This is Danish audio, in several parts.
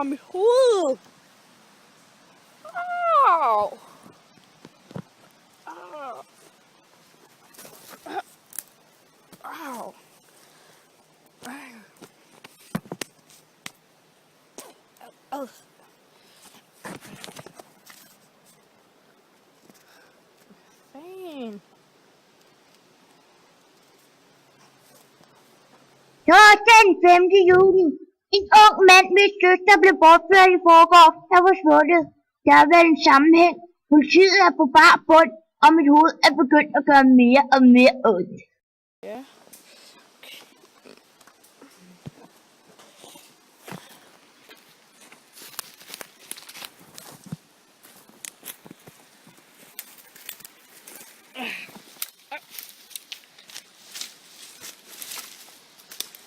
mit hoved. Au. Au. Au. Au. Fan. Torsdag den 5. juni. En ung mand, hvis søster blev bortført i forgårs, er forsvundet. Der har været en sammenhæng. Politiet er på bar bund, og mit hoved er begyndt at gøre mere og mere ondt. Ja.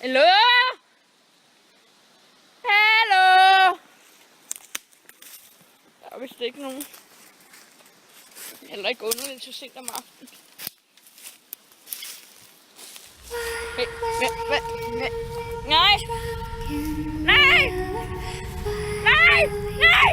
Hallo? Hallo? Der er vist ikke nogen. Heller ikke underligt så sent om aftenen. Hey, hvad? Nej! Nej! Nej! Nej!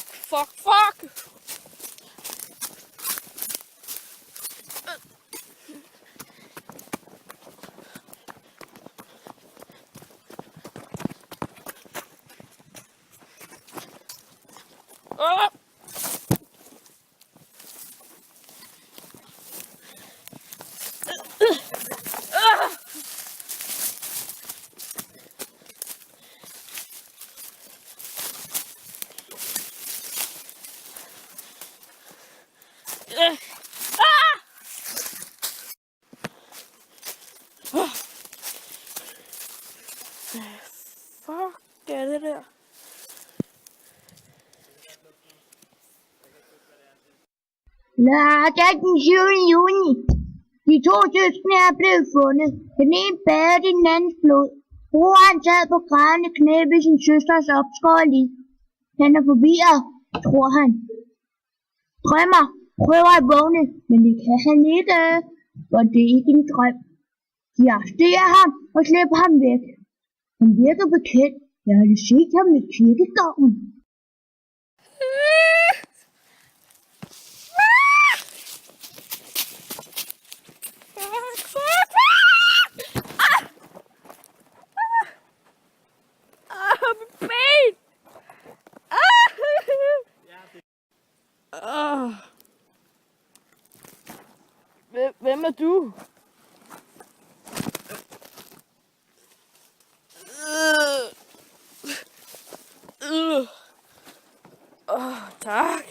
Fuck! Fuck er det der? Lørdag den 7. juni. De to søskende er blevet fundet. Den ene badede i den andens blod. Broren sad på grædende knæ ved sin søsters opskåret lig. Han er forvirret, tror han. Drømmer, prøver at vågne, men det kan han ikke, for det er ikke en drøm. De arresterer ham og slipper ham væk. Han virker bekendt. Jeg har set ham i kirkegården. Hvem er du? Tak.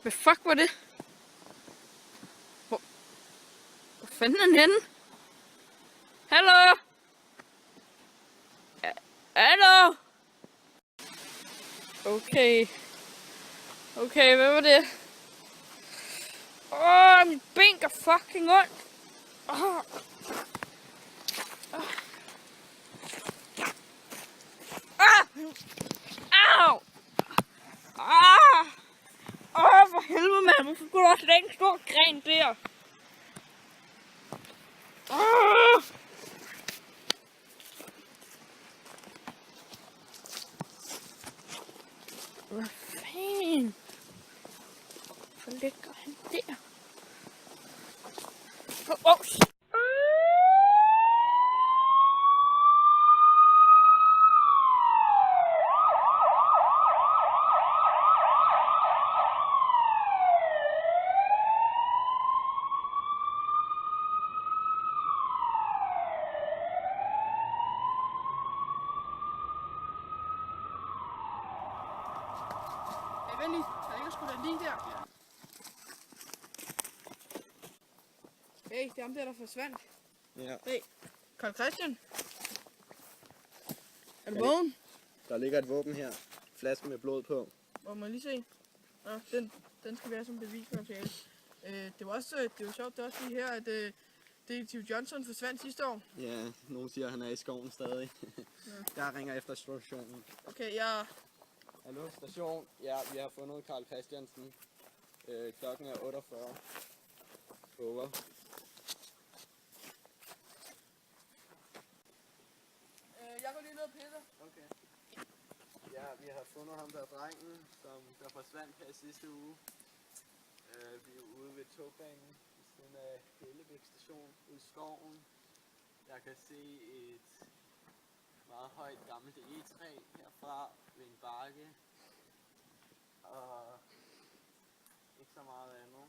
Hvad fuck var det? Hvor fanden er den henne? Hallo? Hallo? Okay, hvad var det? Mit ben gør fucking ondt. Au! For helvede, mand. Hvorfor kunne du også lægge en stor gren der? Hvad fanden? Hvor ligger han der? Vent lige, sgu da lige der. Hey, det er ham der forsvandt. Ja. Hey, Carl Christian. Er du vågen? Der ligger et våben her. Flaske med blod på. Må man lige se? Nå, den skal være som bevismateriale. Det var sjovt, det er også lige her, at Detektiv Johnson forsvandt sidste år. Ja, nogen siger, at han er i skoven stadig. Ja. Jeg ringer efter stationen. Okay, jeg... Hallo, station. Ja, vi har fundet Carl Christiansen. Klokken er 48. Over. Jeg går lige ned og pisser. Okay. Ja, vi har fundet ham der drengen, som der forsvandt her sidste uge. Vi er ude ved togbanen ved siden af Hellebæk station ude i skoven. Jeg kan se et meget højt gammelt egetræ herfra ved en bakke. Og ikke så meget andet.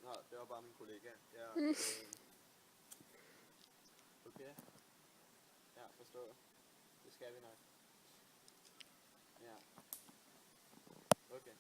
Nå, det var bare min kollega. Ja, okay. Ja, forstået. Det skal vi nok. Ja. Okay.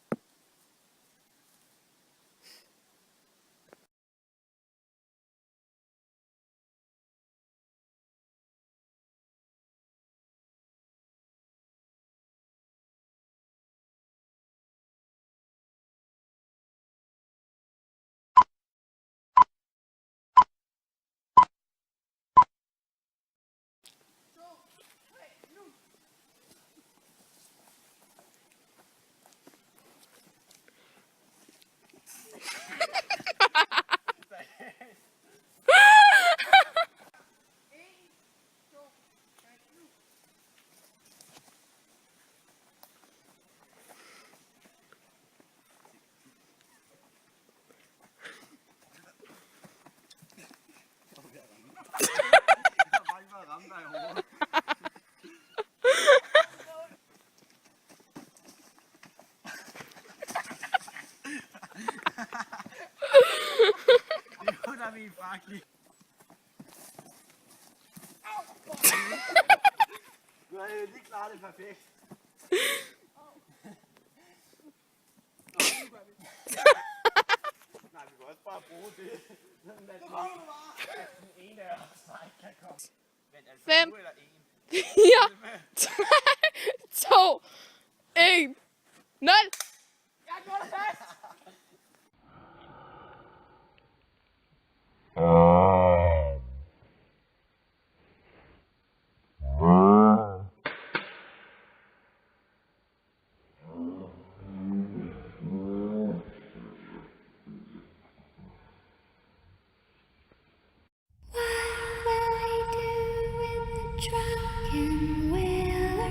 Du har jo lige klaret det perfekt. Nej, vi kan også bare bruge det. Sådan at den ene af os kan komme. Men altså 5, nu eller en. 4, 3, 2, 1, 0. Jeg går fast. Drunken whaler,